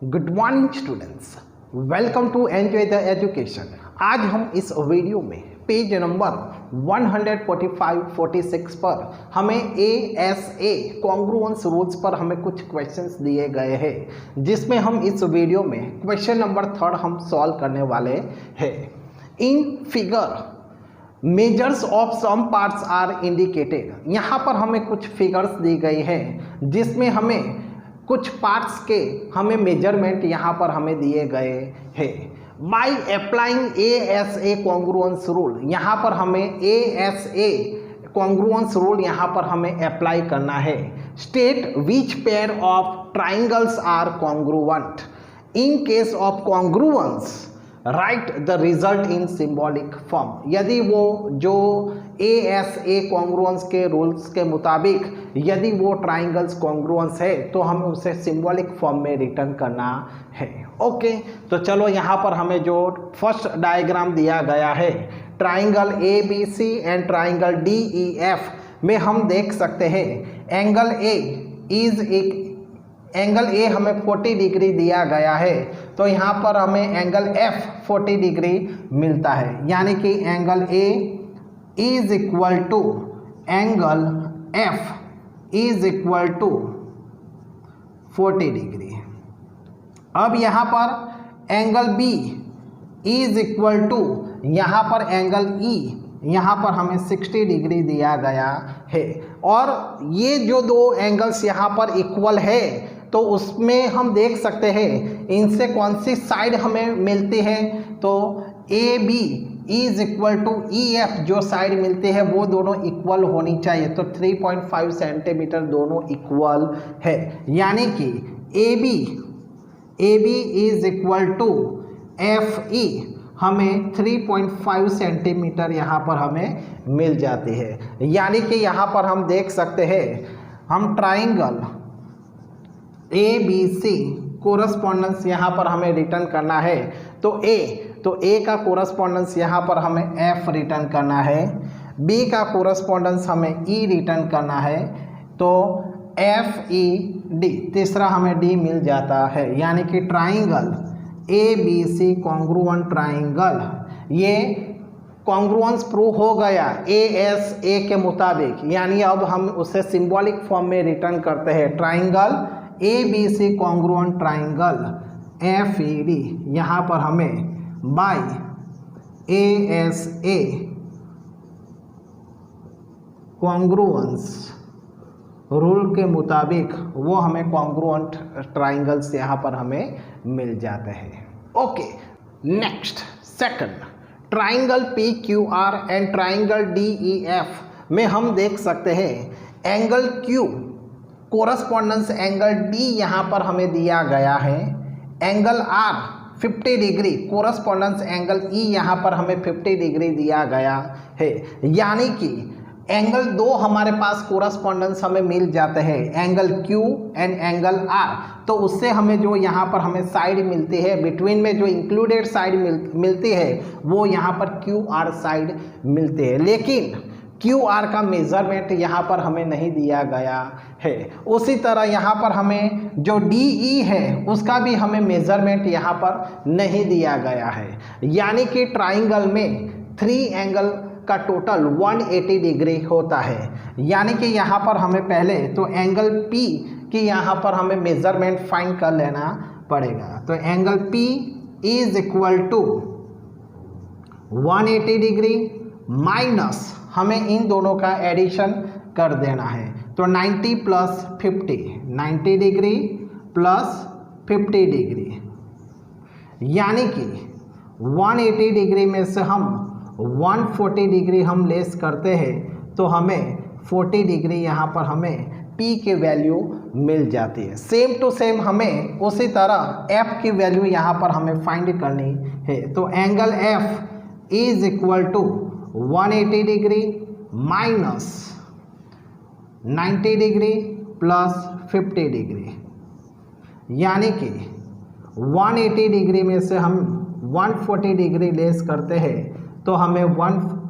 Good morning students, welcome to enjoy the education. आज हम इस वीडियो में पेज नंबर 145-46 पर हमें ASA कॉन्ग्रुएंस रूल्स पर हमें कुछ क्वेश्चंस दिए गए हैं, जिसमें हम इस वीडियो में क्वेश्चन नंबर 3 हम सॉल्व करने वाले हैं। In figure measures of some parts are indicated. यहाँ पर हमें कुछ फिगर्स दी गई हैं जिसमें हमें कुछ पार्ट्स के हमें मेजरमेंट यहाँ पर हमें दिए गए हैं। By applying ASA congruence rule, यहाँ पर हमें ASA कॉन्ग्रुएंस रूल यहाँ पर हमें अप्लाई करना है। State which pair of triangles are congruent. In case of congruence write the result in symbolic form. यदि वो जो ASA कॉन्ग्रुएंस के रूल्स के मुताबिक यदि वो ट्राइंगल्स कॉन्ग्रुएंस है तो हमें उसे सिंबॉलिक फॉर्म में रिटर्न करना है। ओके, तो चलो यहाँ पर हमें जो फर्स्ट डायग्राम दिया गया है triangle ABC and triangle DEF में हम देख सकते हैं एंगल A हमें 40 डिग्री दिया गया है, तो यहाँ पर हमें एंगल F 40 डिग्री मिलता है, यानी कि angle A is equal to angle F is equal to 40 degree. अब यहाँ पर angle B is equal to यहाँ पर एंगल E, यहाँ पर हमें 60 डिग्री दिया गया है, और ये जो दो एंगल्स यहाँ पर इक्वल है तो उसमें हम देख सकते हैं इनसे कौन सी साइड हमें मिलती है। तो AB is equal to EF जो साइड मिलती है वो दोनों इक्वल होनी चाहिए, तो 3.5 सेंटीमीटर दोनों इक्वल है, यानी कि AB is equal to FE हमें 3.5 सेंटीमीटर यहाँ पर हमें मिल जाती है। यानी कि यहाँ पर हम देख सकते हैं हम ट्राइंगल ABC कोरस्पॉन्डेंस यहाँ पर हमें रिटर्न करना है, तो A का कोरस्पॉन्डेंस यहाँ पर हमें F रिटर्न करना है, B का कोरस्पॉन्डेंस हमें E रिटर्न करना है, तो FED तीसरा हमें D मिल जाता है, यानी कि ट्राइंगल ABC कॉन्ग्रुएंट ट्राइंगल, ये कॉन्ग्रुएंस प्रूव हो गया ASA के मुताबिक, यानी अब हम उसे सिंबॉलिक फॉर्म में रिटर्न करते हैं। Triangle ABC congruent triangle FED यहाँ पर हमें बाय ASA कॉन्ग्रुएंस रूल के मुताबिक वो हमें कॉन्ग्रुएंट ट्राइंगल्स यहाँ पर हमें मिल जाते हैं। Okay, next second triangle PQR and triangle DEF में हम देख सकते हैं angle Q correspondence angle D यहाँ पर हमें दिया गया है, angle R 50 degree correspondence angle E यहाँ पर हमें 50 डिग्री दिया गया है, यानी कि एंगल दो हमारे पास कोरस्पॉन्डेंस हमें मिल जाते हैं, angle Q and angle R। तो उससे हमें जो यहाँ पर हमें साइड मिलती है, बिटवीन में जो इंक्लूडेड साइड मिलती है वो यहाँ पर QR साइड मिलती है, लेकिन QR का मेजरमेंट यहाँ पर हमें नहीं दिया गया है। उसी तरह यहाँ पर हमें जो DE है उसका भी हमें मेजरमेंट यहाँ पर नहीं दिया गया है, यानी कि ट्राइंगल में 3 एंगल का टोटल 180 डिग्री होता है, यानी कि यहाँ पर हमें पहले तो एंगल P की यहाँ पर हमें मेजरमेंट फाइंड कर लेना पड़ेगा। तो angle P is equal to 180 degree minus हमें इन दोनों का एडिशन कर देना है, तो 90 प्लस 50, 90 डिग्री प्लस 50 डिग्री, यानी कि 180 डिग्री में से हम 140 डिग्री हम लेस करते हैं तो हमें 40 डिग्री यहाँ पर हमें P की वैल्यू मिल जाती है। सेम टू सेम हमें उसी तरह F की वैल्यू यहाँ पर हमें फाइंड करनी है, तो angle F is equal to 180 degree minus 90 degree plus 50 degree, यानी कि 180 डिग्री में से हम 140 डिग्री लेस करते हैं तो हमें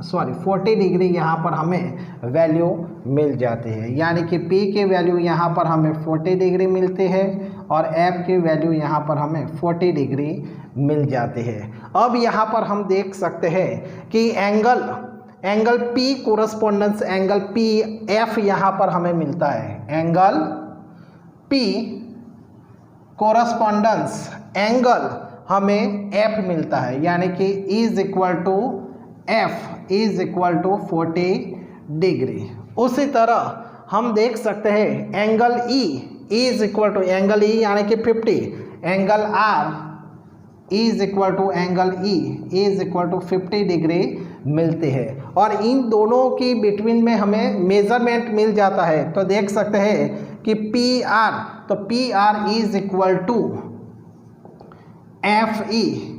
40 डिग्री यहाँ पर हमें वैल्यू मिल जाती है, यानी कि P की वैल्यू यहाँ पर हमें 40 डिग्री मिलती है और एफ की वैल्यू यहाँ पर हमें 40 डिग्री मिल जाती है। अब यहाँ पर हम देख सकते हैं कि angle P correspondence angle P F यहाँ पर हमें मिलता है। एंगल पी कोरस्पोंडेंस एंगल हमें एफ मिलता है, यानी कि is equal to F is equal to 40 degree. उसी तरह हम देख सकते हैं angle E is equal to angle E यानी कि 50, angle R is equal to angle E is equal to 50 degree मिलती है। और इन दोनों की बिटवीन में हमें मेजरमेंट मिल जाता है। तो देख सकते हैं कि पी आर, तो P R is equal to F E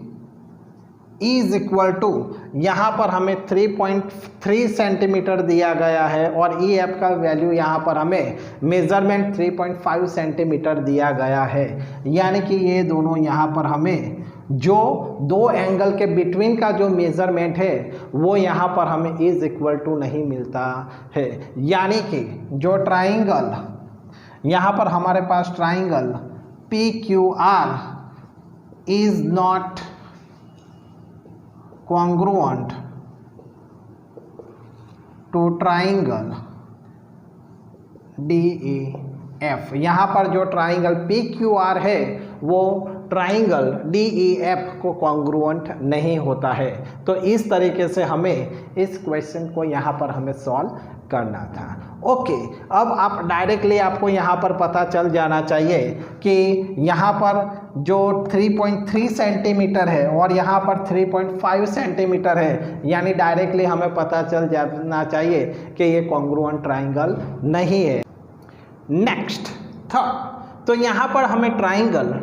is equal to यहाँ पर हमें 3.3 सेंटीमीटर दिया गया है और ई एफ का वैल्यू यहाँ पर हमें मेजरमेंट 3.5 सेंटीमीटर दिया गया है। यानी कि ये दोनों यहाँ पर हमें जो दो एंगल के बिटवीन का जो मेजरमेंट है वो यहाँ पर हमें इज इक्वल टू नहीं मिलता है। यानी कि जो ट्राइंगल यहाँ पर हमारे पास triangle P Q R is not congruent to triangle DEF। यहाँ पर जो ट्राइंगल PQR है वो ट्राइंगल DEF को कॉन्ग्रुएंट नहीं होता है। तो इस तरीके से हमें इस क्वेश्चन को यहाँ पर हमें सॉल्व करना था। ओके, अब आप डायरेक्टली आपको यहाँ पर पता चल जाना चाहिए कि यहाँ पर जो 3.3 सेंटीमीटर है और यहाँ पर 3.5 सेंटीमीटर है, यानी डायरेक्टली हमें पता चल जाना चाहिए कि ये कॉन्ग्रुएंट ट्राइंगल नहीं है। नेक्स्ट थर्ड, तो यहाँ पर हमें triangle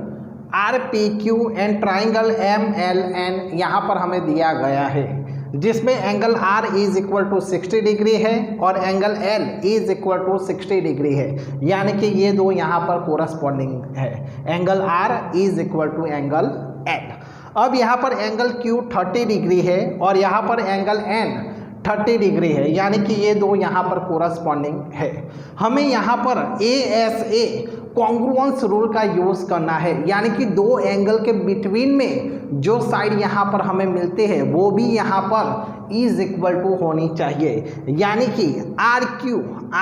RPQ and triangle MLN यहाँ पर हमें दिया गया है, जिसमें angle R is equal to 60 degree है और angle L is equal to 60 degree है। यानी कि ये दो यहाँ पर कोरस्पॉन्डिंग है, angle R is equal to angle L। अब यहाँ पर एंगल Q 30 डिग्री है और यहाँ पर एंगल N 30 डिग्री है, यानी कि ये दो यहाँ पर कोरस्पॉन्डिंग है। हमें यहाँ पर ASA कॉन्ग्रुएंस रूल का यूज करना है, यानी कि दो एंगल के बिटवीन में जो साइड यहाँ पर हमें मिलते हैं वो भी यहाँ पर इज इक्वल टू होनी चाहिए। यानी कि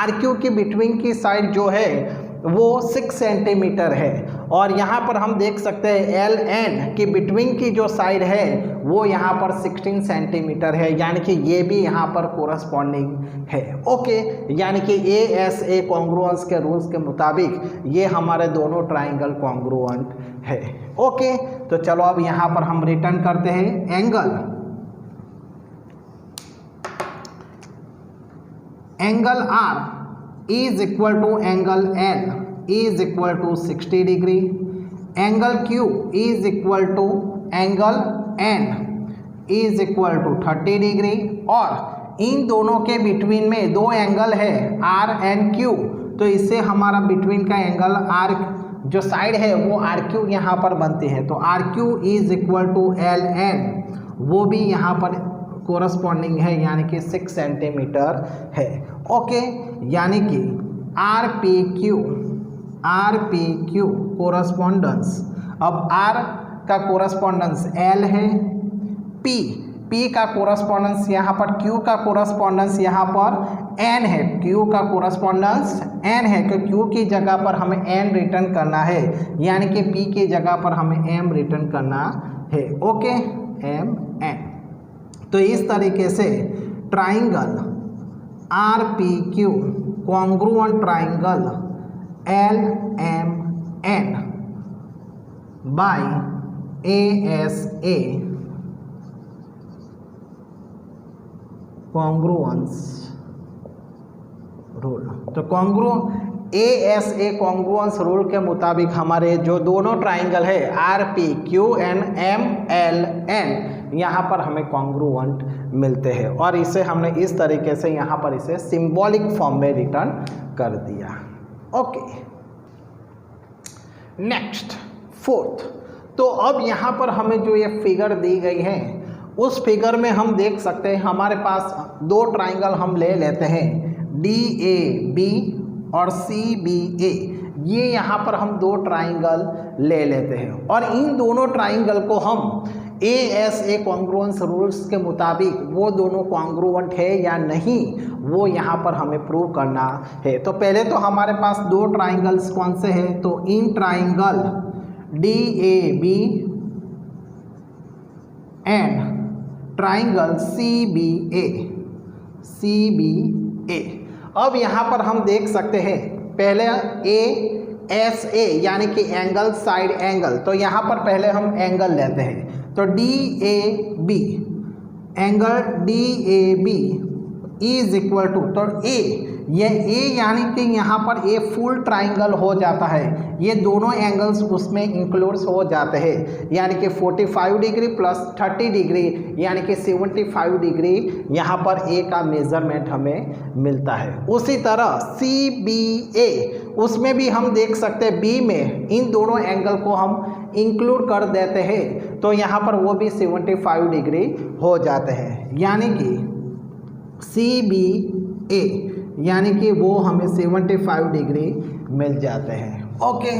RQ के बिटवीन की साइड जो है वो 6 सेंटीमीटर है और यहाँ पर हम देख सकते हैं LN के बिटवीन की जो साइड है वो यहाँ पर 16 सेंटीमीटर है, यानी कि ये भी यहाँ पर कोरस्पॉन्डिंग है। ओके, यानी कि ASA कॉन्ग्रुएंस के रूल्स के मुताबिक ये हमारे दोनों ट्राइंगल कॉन्ग्रुएंट है। ओके, तो चलो अब यहाँ पर हम रिटर्न करते हैं angle R is equal to angle L is equal to 60 degree, angle Q is equal to angle N is equal to 30 degree और इन दोनों के बिटवीन में दो एंगल है R and Q, तो इससे हमारा बिटवीन का एंगल R जो साइड है वो RQ यहाँ पर बनते हैं। तो RQ is equal to LN वो भी यहाँ पर कोरस्पॉन्डिंग है, यानी कि 6 सेंटीमीटर है। ओके, यानी कि RPQ कोरस्पॉन्डेंस, अब R का कोरस्पॉन्डेंस L है, P का कोरस्पॉन्डेंस यहाँ पर, Q का कोरस्पॉन्डेंस यहाँ पर N है, Q का कोरस्पॉन्डेंस N है, कि Q की जगह पर हमें N रिटर्न करना है, यानी कि P की जगह पर हमें M रिटर्न करना है। Okay, MN। तो इस तरीके से triangle RPQ congruent triangle LMN by ASA congruence rule. तो ASA कॉन्ग्रुएंस रूल के मुताबिक हमारे जो दोनों ट्राइंगल है RPQ एंड MLN यहाँ पर हमें कॉन्ग्रुएंट मिलते हैं और इसे हमने इस तरीके से यहाँ पर इसे सिंबॉलिक फॉर्म में रिटर्न कर दिया। ओके, नेक्स्ट फोर्थ, तो अब यहाँ पर हमें जो ये फिगर दी गई है उस फिगर में हम देख सकते हैं हमारे पास दो ट्राइंगल हम ले लेते हैं DAB और CBA। ये यहाँ पर हम दो ट्राइंगल ले लेते हैं और इन दोनों ट्राइंगल को हम ASA कॉन्ग्रुएंस रूल्स के मुताबिक वो दोनों कॉन्ग्रुएंट है या नहीं वो यहाँ पर हमें प्रूव करना है। तो पहले तो हमारे पास दो ट्राइंगल्स कौन से हैं, तो in triangle DAB and triangle CBA। अब यहाँ पर हम देख सकते हैं पहले ASA यानी कि एंगल साइड एंगल, तो यहाँ पर पहले हम एंगल लेते हैं। तो DAB angle DAB is equal to, तो ये A यानी कि यहाँ पर A फुल ट्राइंगल हो जाता है, ये दोनों एंगल्स उसमें इंक्लूड्स हो जाते हैं, यानी कि 45 डिग्री प्लस 30 डिग्री यानी कि 75 डिग्री यहाँ पर A का मेजरमेंट हमें मिलता है। उसी तरह CBA उसमें भी हम देख सकते हैं B में इन दोनों एंगल को हम इंक्लूड कर देते हैं, तो यहाँ पर वो भी 75 डिग्री हो जाते हैं, यानी कि CBA यानी कि वो हमें 75 डिग्री मिल जाते हैं। ओके,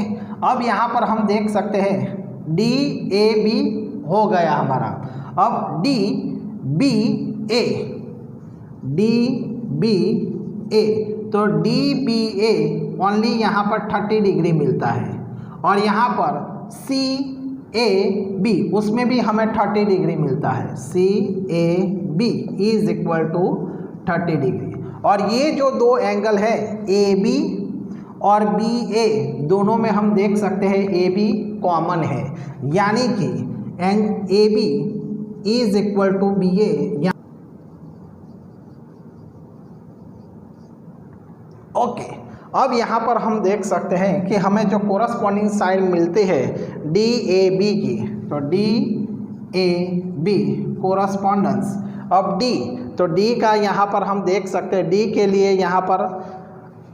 अब यहाँ पर हम देख सकते हैं DAB हो गया हमारा। अब DBA तो DBA ओनली यहाँ पर 30 डिग्री मिलता है और यहाँ पर CAB उसमें भी हमें 30 डिग्री मिलता है। CAB is equal to 30 degree. और ये जो दो एंगल है AB और BA दोनों में हम देख सकते हैं AB कॉमन है, यानी कि AB is equal to BA। Okay, अब यहाँ पर हम देख सकते हैं कि हमें जो कोरस्पॉन्डिंग साइड मिलती है DAB की, तो DAB कोरस्पॉन्डेंस। अब D, तो D का यहाँ पर हम देख सकते हैं D के लिए यहाँ पर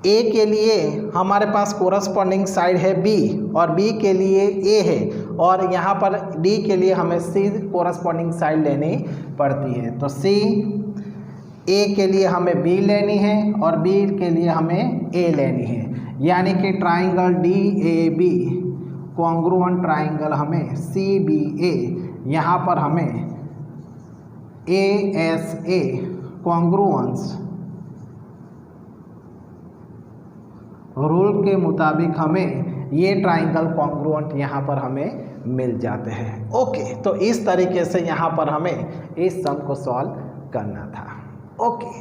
A के लिए हमारे पास कोरस्पॉन्डिंग साइड है B और B के लिए A है, और यहाँ पर D के लिए हमें C कोरस्पॉन्डिंग साइड लेनी पड़ती है। तो A के लिए हमें B लेनी है और B के लिए हमें A लेनी है, यानी कि ट्राइंगल DAB कॉन्ग्रुएंट ट्राइंगल हमें CBA, यहाँ पर हमें ASA कॉन्ग्रुएंस रूल के मुताबिक हमें ये ट्राइंगल कॉन्ग्रुएंट यहाँ पर हमें मिल जाते हैं। ओके, तो इस तरीके से यहाँ पर हमें इस सम को सॉल्व करना था। ओके।